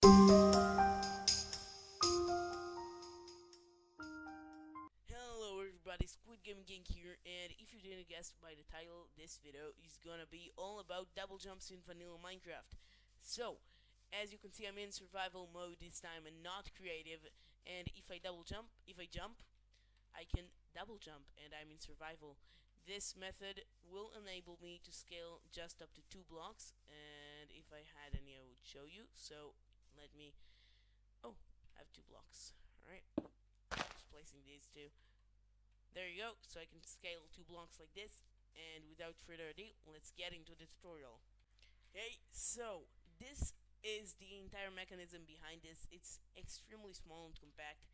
Hello everybody, Squid Game Gang here, and if you didn't guess by the title, this video is gonna be all about double jumps in vanilla Minecraft. So, as you can see, I'm in survival mode this time and not creative, and if I jump, I can double jump, and I'm in survival. This method will enable me to scale just up to 2 blocks, and if I had any I would show you, so let me... Oh, I have 2 blocks, alright. Just placing these two. There you go, so I can scale 2 blocks like this. And without further ado, let's get into the tutorial. Okay, so this is the entire mechanism behind this. It's extremely small and compact,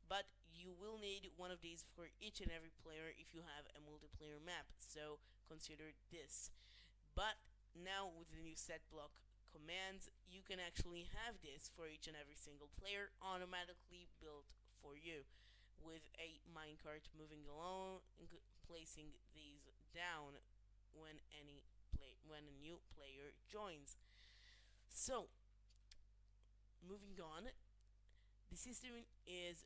but you will need one of these for each and every player if you have a multiplayer map, so consider this. But now with the new set block commands, you can actually have this for each and every single player automatically built for you, with a minecart moving along, placing these down when when a new player joins. So, moving on, the system is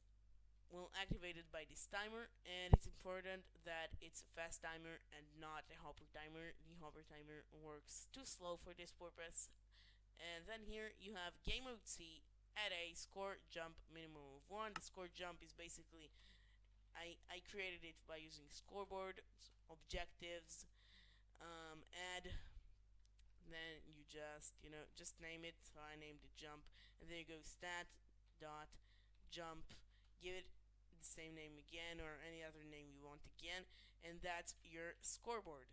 activated by this timer, and it's important that it's a fast timer and not a hopper timer. The hopper timer works too slow for this purpose. And then here you have game mode C at a score jump minimum of 1. The score jump is basically, I created it by using scoreboard, objectives, add, then you just name it. So I named it jump, and then you go stat dot jump, give it the same name again or any other name you want again, and that's your scoreboard.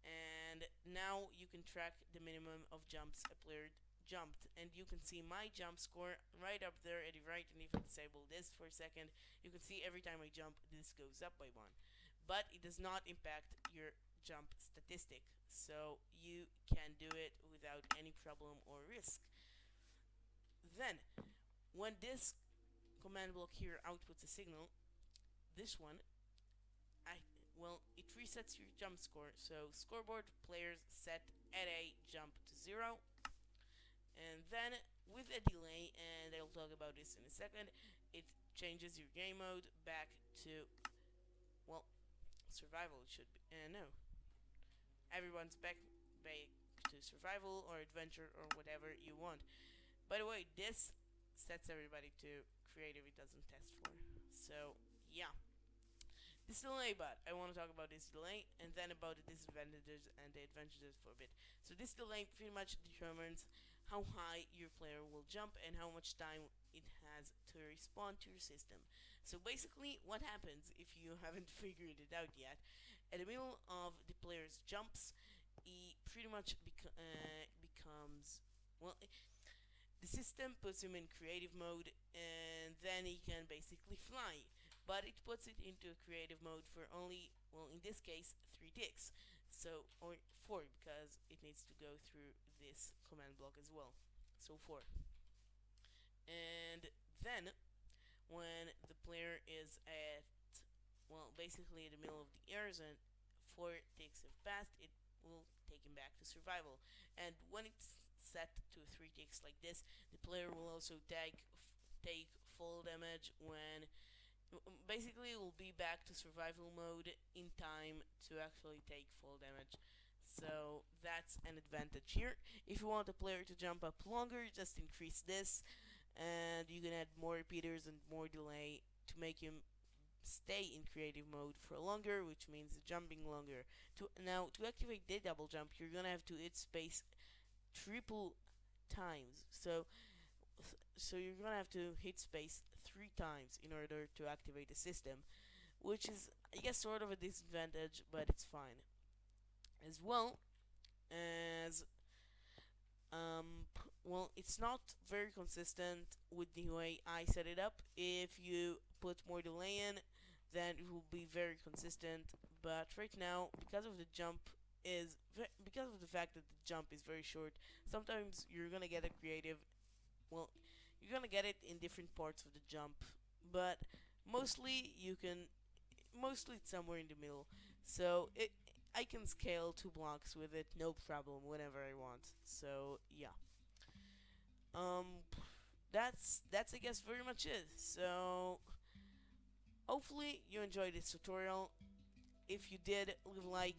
And now you can track the minimum of jumps a player jumped, and you can see my jump score right up there at the right. And if I disable this for a second, you can see every time I jump this goes up by 1, but it does not impact your jump statistic, so you can do it without any problem or risk. Then when this command block here outputs a signal, this one, it resets your jump score. So scoreboard players set at a jump to 0, and then with a delay, and I'll talk about this in a second, it changes your game mode back to, well, survival. It should be, no, everyone's back to survival or adventure or whatever you want. By the way, this sets everybody to creative. It doesn't test for. So yeah, this delay, but I want to talk about this delay and then about the disadvantages and the advantages for a bit. So this delay pretty much determines how high your player will jump and how much time it has to respond to your system. So basically, what happens if you haven't figured it out yet? At the middle of the player's jumps, he pretty much becomes, well, the system puts him in creative mode, and then he can basically fly. But it puts it into creative mode for only, well, in this case, 3 ticks. So, or 4, because it needs to go through this command block as well. So 4. And then, when the player is at, well, basically in the middle of the airs and 4 ticks have passed, it will take him back to survival. And when it's set to 3 ticks like this, the player will also take full damage when basically it will be back to survival mode in time to actually take full damage. So that's an advantage here. If you want the player to jump up longer, just increase this, and you can add more repeaters and more delay to make him stay in creative mode for longer, which means jumping longer. To activate the double jump, you're gonna have to hit space triple times. So you're gonna have to hit space 3 times in order to activate the system, which is, I guess, sort of a disadvantage, but it's fine. As well as, well, it's not very consistent with the way I set it up. If you put more delay in, then it will be very consistent. But right now, because of the fact that the jump is very short, sometimes you're gonna get a creative, well, you're gonna get it in different parts of the jump, but mostly it's somewhere in the middle. So I can scale 2 blocks with it, no problem, whenever I want. So yeah. Um, that's I guess very much it. So hopefully you enjoyed this tutorial. If you did, leave a like.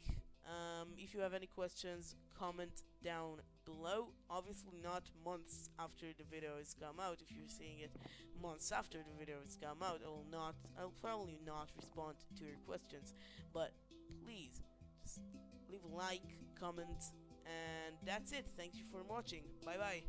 If you have any questions, comment down below. Obviously not months after the video has come out. If you're seeing it months after the video has come out, I'll probably not respond to your questions. But please, just leave a like, comment, and that's it. Thank you for watching. Bye bye.